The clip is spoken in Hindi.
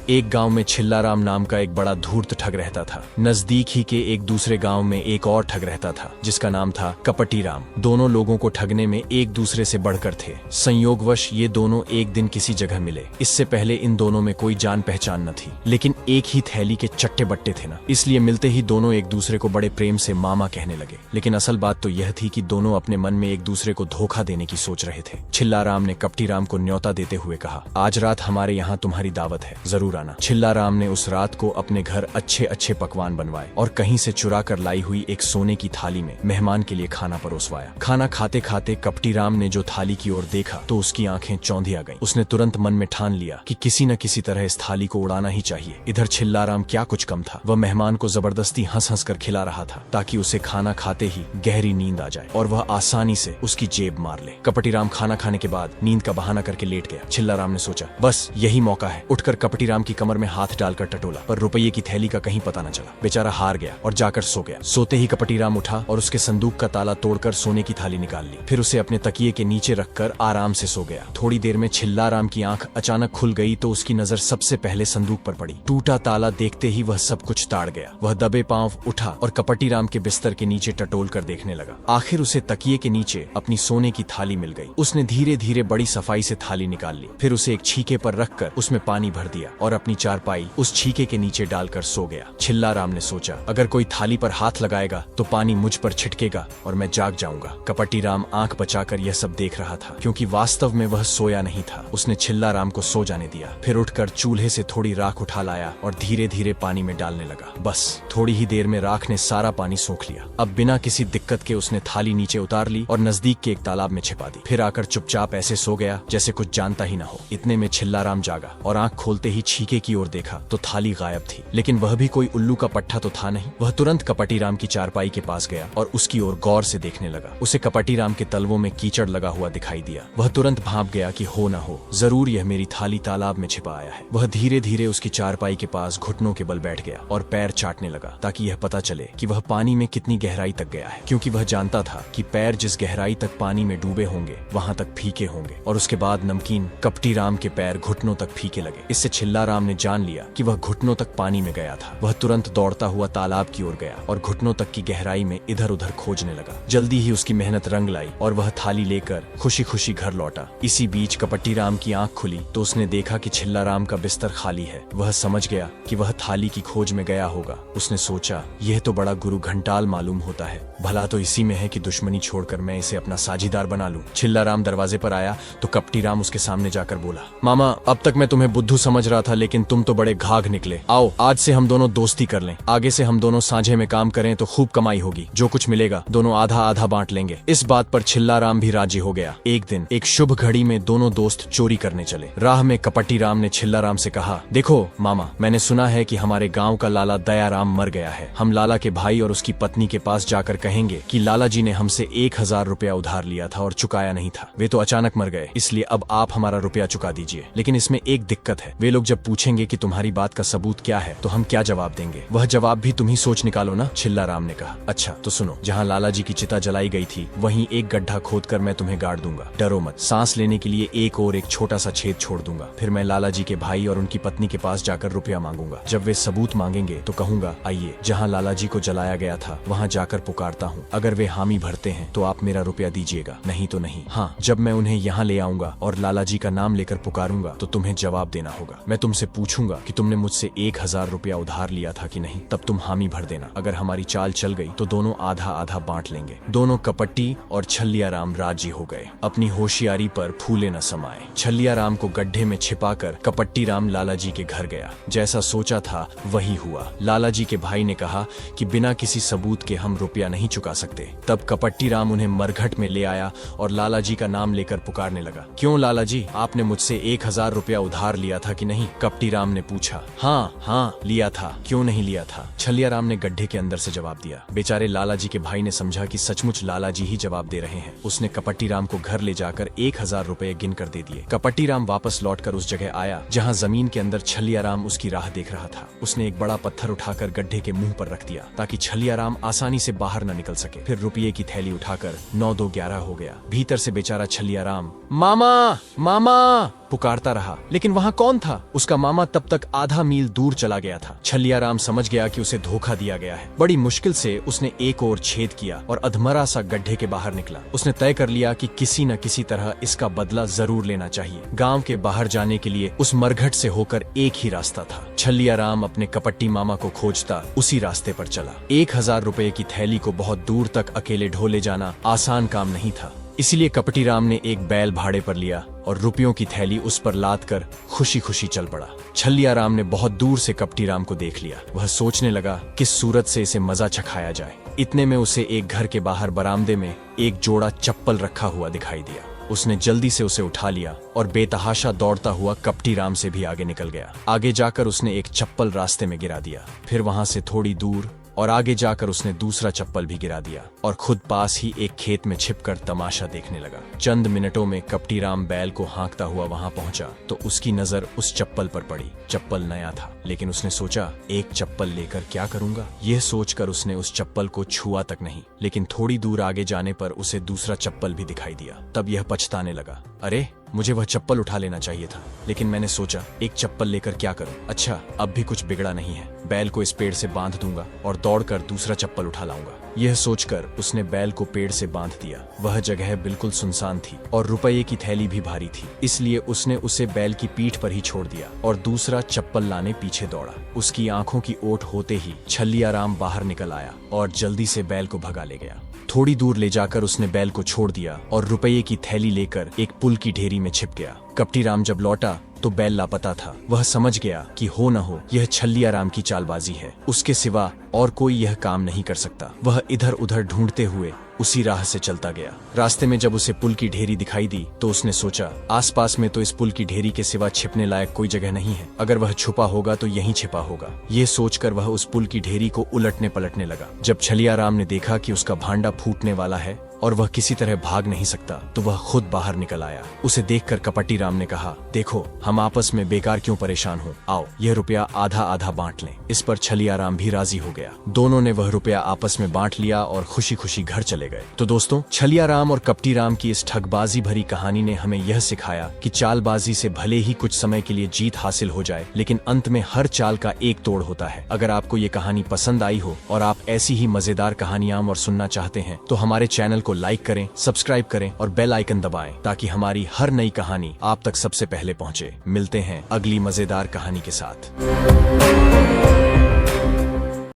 एक गांव में छिल्लाराम नाम का एक बड़ा धूर्त ठग रहता था। नजदीक ही के एक दूसरे गांव में एक और ठग रहता था जिसका नाम था कपटी राम। दोनों लोगों को ठगने में एक दूसरे से बढ़कर थे। संयोगवश ये दोनों एक दिन किसी जगह मिले। इससे पहले इन दोनों में कोई जान पहचान न थी, लेकिन एक ही थैली के चट्टे बट्टे थे ना, इसलिए मिलते ही दोनों एक दूसरे को बड़े प्रेम से मामा कहने लगे। लेकिन असल बात तो यह थी कि दोनों अपने मन में एक दूसरे को धोखा देने की सोच रहे थे। छिल्लाराम ने कपटी राम को न्योता देते हुए कहा, आज रात हमारे यहाँ तुम्हारी दावत है, जरूर आना। छिल्लाराम ने उस रात को अपने घर अच्छे अच्छे पकवान बनवाए और कहीं से चुरा कर लाई हुई एक सोने की थाली में मेहमान के लिए खाना परोसवाया। खाना खाते खाते कपटी राम ने जो थाली की ओर देखा तो उसकी आंखें चौंधिया गईं। उसने तुरंत मन में ठान लिया कि किसी न किसी तरह इस थाली को उड़ाना ही चाहिए। इधर छिल्लाराम क्या कुछ कम था, वह मेहमान को जबरदस्ती हंस हंस कर खिला रहा था ताकि उसे खाना खाते ही गहरी नींद आ जाए और वह आसानी से उसकी जेब मार ले। कपटी राम खाना खाने के बाद नींद का बहाना करके लेट गया। छिल्लाराम ने सोचा, बस यही मौका है। उठकर कपटी राम की कमर में हाथ डालकर टटोला, पर रुपये की थैली का कहीं पता न चला। बेचारा हार गया और जाकर सो गया। सोते ही कपटी राम उठा और उसके संदूक का ताला तोड़कर सोने की थाली निकाल ली। फिर उसे अपने तकिए के नीचे रखकर आराम से सो गया। थोड़ी देर में छिल्लाराम की आंख अचानक खुल गई तो उसकी नजर सबसे पहले संदूक पर पड़ी। टूटा ताला देखते ही वह सब कुछ ताड़ गया। वह दबे पांव उठा और कपटी राम के बिस्तर के नीचे टटोल कर देखने लगा। आखिर उसे तकिए के नीचे अपनी सोने की थाली मिल गई। उसने धीरे धीरे बड़ी सफाई से थाली निकाल ली। फिर उसे एक छीके पर रखकर उसमें पानी भर दिया और अपनी चारपाई उस छीके के नीचे डालकर सो गया। छिल्लाराम ने सोचा, अगर कोई थाली पर हाथ लगाएगा तो पानी मुझ पर छिटकेगा और मैं जाग जाऊंगा। कपटी राम आंख बचाकर यह सब देख रहा था, क्योंकि वास्तव में वह सोया नहीं था। उसने छिल्लाराम को सो जाने दिया। फिर उठकर चूल्हे से थोड़ी राख उठा लाया और धीरे धीरे पानी में डालने लगा। बस थोड़ी ही देर में राख ने सारा पानी सोख लिया। अब बिना किसी दिक्कत के उसने थाली नीचे उतार ली और नजदीक के एक तालाब में छिपा दी। फिर आकर चुपचाप ऐसे सो गया जैसे कुछ जानता ही न हो। इतने में छिल्लाराम जागा और आंख खोलते ही छीके की ओर देखा तो थाली गायब थी। लेकिन वह भी कोई उल्लू का पट्टा तो था नहीं। वह तुरंत कपटी राम की चारपाई के पास गया और उसकी ओर गौर से देखने लगा। उसे कपटी राम के तलवों में कीचड़ लगा हुआ दिखाई दिया। वह तुरंत भांप गया कि हो न हो, जरूर यह मेरी थाली तालाब में छिपा आया है। वह धीरे धीरे उसकी चारपाई के पास घुटनों के बल बैठ गया और पैर चाटने लगा ताकि यह पता चले कि वह पानी में कितनी गहराई तक गया है, क्योंकि वह जानता था कि पैर जिस गहराई तक पानी में डूबे होंगे वहां तक फीके होंगे। और उसके बाद नमकीन कपटी राम के पैर घुटनों तक फीके लगे। इससे छिल्लाराम ने जान लिया कि वह घुटनों तक पानी में गया था। वह तुरंत दौड़ता हुआ तालाब की ओर गया और घुटनों तक की गहराई में इधर उधर खोजने लगा। जल्दी ही उसकी मेहनत रंग लाई और वह थाली लेकर खुशी खुशी घर लौटा। इसी बीच कपटी राम की आंख खुली तो उसने देखा कि छिल्लाराम का बिस्तर खाली है। वह समझ गया कि वह थाली की खोज में गया होगा। उसने सोचा, यह तो बड़ा गुरु घंटाल मालूम होता है, भला तो इसी में है कि दुश्मनी छोड़कर मैं इसे अपना साझीदार बना लूं। छिल्लाराम दरवाजे पर आया तो कपटी राम उसके सामने जाकर बोला, मामा, अब तक मैं तुम्हें बुद्धू समझ रहा था, लेकिन तुम तो बड़े घाघ निकले। आओ आज से हम दोनों दोस्ती कर लें। आगे से हम दोनों साझे में काम करें तो खूब कमाई होगी। जो कुछ मिलेगा दोनों आधा आधा बांट लेंगे। इस बात पर छिल्लाराम भी राजी हो गया। एक दिन एक शुभ घड़ी में दोनों दोस्त चोरी करने चले। राह में कपटी राम ने छिल्लाराम से कहा, देखो मामा, मैंने सुना है कि हमारे गाँव का लाला दयाराम मर गया है। हम लाला के भाई और उसकी पत्नी के पास जाकर कहेंगे कि लाला जी ने हमसे 1000 रुपया उधार लिया था और चुकाया नहीं था। वे तो अचानक मर गए, इसलिए अब आप हमारा रुपया चुका दीजिए। लेकिन इसमें एक दिक्कत है, वे लोग जब पूछेंगे कि तुम्हारी बात का सबूत क्या है तो हम क्या जवाब देंगे? वह जवाब भी तुम ही सोच निकालो ना। छिल्लाराम ने कहा, अच्छा तो सुनो, जहाँ लाला जी की चिता जलाई गई थी वहीं एक गड्ढा खोदकर मैं तुम्हें गाड़ दूंगा। डरो मत, सांस लेने के लिए एक छोटा सा छेद छोड़ दूंगा। फिर मैं लाला जी के भाई और उनकी पत्नी के पास जाकर रुपया मांगूंगा। जब वे सबूत मांगेंगे तो कहूंगा, आइए जहाँ लाला जी को जलाया गया था वहाँ जाकर पुकारता हूँ। अगर वे हामी भरते हैं तो आप मेरा रुपया दीजिएगा, नहीं तो नहीं। हाँ, जब मैं उन्हें यहाँ ले आऊंगा और लाला जी का नाम लेकर पुकारूंगा तो तुम्हें जवाब देना होगा। मैं तुमसे पूछूंगा कि तुमने मुझसे 1000 रुपया उधार लिया था कि नहीं, तब तुम हामी भर देना। अगर हमारी चाल चल गई तो दोनों आधा आधा बांट लेंगे। दोनों कपटी और छल्लियाराम राजी हो गए। अपनी होशियारी पर फूले न समाये। छल्लियाराम को गड्ढे में छिपाकर कपट्टी राम लाला जी के घर गया। जैसा सोचा था वही हुआ। लाला जी के भाई ने कहा कि बिना किसी सबूत के हम रुपया नहीं चुका सकते। तब कपट्टी राम उन्हें मरघट में ले आया और लाला जी का नाम लेकर पुकारने लगा। क्यों लाला जी, आपने मुझसे 1000 रुपया उधार लिया था कि नहीं? कपटी राम ने पूछा। हाँ लिया था, क्यों नहीं लिया था? छल्लियाराम ने गड्ढे के अंदर से जवाब दिया। बेचारे लाला जी के भाई ने समझा कि सचमुच लाला जी ही जवाब दे रहे हैं। उसने कपट्टी राम को घर ले जाकर 1000 रुपए गिन कर दे दिए। कपट्टी राम वापस लौटकर उस जगह आया जहाँ जमीन के अंदर छल्लियाराम उसकी राह देख रहा था। उसने एक बड़ा पत्थर उठाकर गड्ढे के मुंह पर रख दिया ताकि छल्लियाराम आसानी से बाहर न निकल सके। फिर रुपये की थैली उठाकर 9 2 11 हो गया। भीतर से बेचारा छल्लियाराम, मामा पुकारता रहा, लेकिन वहाँ कौन था? उसका मामा तब तक आधा मील दूर चला गया था। छलियाराम समझ गया कि उसे धोखा दिया गया है। बड़ी मुश्किल से उसने एक और छेद किया और अधमरा सा गड्ढे के बाहर निकला। उसने तय कर लिया कि किसी न किसी तरह इसका बदला जरूर लेना चाहिए। गांव के बाहर जाने के लिए उस मरघट से होकर एक ही रास्ता था। छलियाराम अपने कपट्टी मामा को खोजता उसी रास्ते पर चला। 1000 रुपए की थैली को बहुत दूर तक अकेले ढोले जाना आसान काम नहीं था। इसीलिए कपटी राम ने एक बैल भाड़े पर लिया और रुपयों की थैली उस पर लाद कर खुशी खुशी चल पड़ा। छलियाराम ने बहुत दूर से कपटी राम को देख लिया। वह सोचने लगा किस सूरत से इसे मजा चखाया जाए। इतने में उसे एक घर के बाहर बरामदे में एक जोड़ा चप्पल रखा हुआ दिखाई दिया। उसने जल्दी से उसे उठा लिया और बेतहाशा दौड़ता हुआ कपटी राम से भी आगे निकल गया। आगे जाकर उसने एक चप्पल रास्ते में गिरा दिया। फिर वहां से थोड़ी दूर और आगे जाकर उसने दूसरा चप्पल भी गिरा दिया और खुद पास ही एक खेत में छिपकर तमाशा देखने लगा। चंद मिनटों में कपटी राम बैल को हाँकता हुआ वहां पहुंचा तो उसकी नजर उस चप्पल पर पड़ी। चप्पल नया था, लेकिन उसने सोचा एक चप्पल लेकर क्या करूंगा। यह सोचकर उसने उस चप्पल को छुआ तक नहीं, लेकिन थोड़ी दूर आगे जाने पर उसे दूसरा चप्पल भी दिखाई दिया। तब यह पछताने लगा, अरे मुझे वह चप्पल उठा लेना चाहिए था, लेकिन मैंने सोचा एक चप्पल लेकर क्या करूं। अच्छा, अब भी कुछ बिगड़ा नहीं है। बैल को इस पेड़ से बांध दूंगा और दौड़कर दूसरा चप्पल उठा लाऊंगा। यह सोचकर उसने बैल को पेड़ से बांध दिया। वह जगह बिल्कुल सुनसान थी और रुपये की थैली भी भारी थी, इसलिए उसने उसे बैल की पीठ पर ही छोड़ दिया और दूसरा चप्पल लाने पीछे दौड़ा। उसकी आंखों की ओट होते ही छलियाराम बाहर निकल आया और जल्दी से बैल को भगा ले गया। थोड़ी दूर ले जाकर उसने बैल को छोड़ दिया और रुपये की थैली लेकर एक पुल की ढेरी में छिप गया। कपटी राम जब लौटा तो बैल लापता था। वह समझ गया कि हो न हो यह छलियाराम की चालबाजी है, उसके सिवा और कोई यह काम नहीं कर सकता। वह इधर उधर ढूंढते हुए उसी राह से चलता गया। रास्ते में जब उसे पुल की ढेरी दिखाई दी तो उसने सोचा आसपास में तो इस पुल की ढेरी के सिवा छिपने लायक कोई जगह नहीं है। अगर वह छुपा होगा तो यहीं छिपा होगा। ये सोचकर वह उस पुल की ढेरी को उलटने पलटने लगा। जब छलियाराम ने देखा कि उसका भांडा फूटने वाला है और वह किसी तरह भाग नहीं सकता तो वह खुद बाहर निकल आया। उसे देखकर कपटी राम ने कहा, देखो हम आपस में बेकार क्यों परेशान हो, आओ यह रुपया आधा आधा बांट लें। इस पर छलियाराम भी राजी हो गया। दोनों ने वह रुपया आपस में बांट लिया और खुशी खुशी घर चले गए। तो दोस्तों, छलियाराम और कपटी राम की इस ठगबाजी भरी कहानी ने हमें यह सिखाया कि चालबाजी से भले ही कुछ समय के लिए जीत हासिल हो जाए, लेकिन अंत में हर चाल का एक तोड़ होता है। अगर आपको ये कहानी पसंद आई हो और आप ऐसी ही मजेदार कहानियां और सुनना चाहते हैं तो हमारे चैनल को लाइक करें, सब्सक्राइब करें और बेल आइकन दबाएं ताकि हमारी हर नई कहानी आप तक सबसे पहले पहुंचे। मिलते हैं अगली मजेदार कहानी के साथ।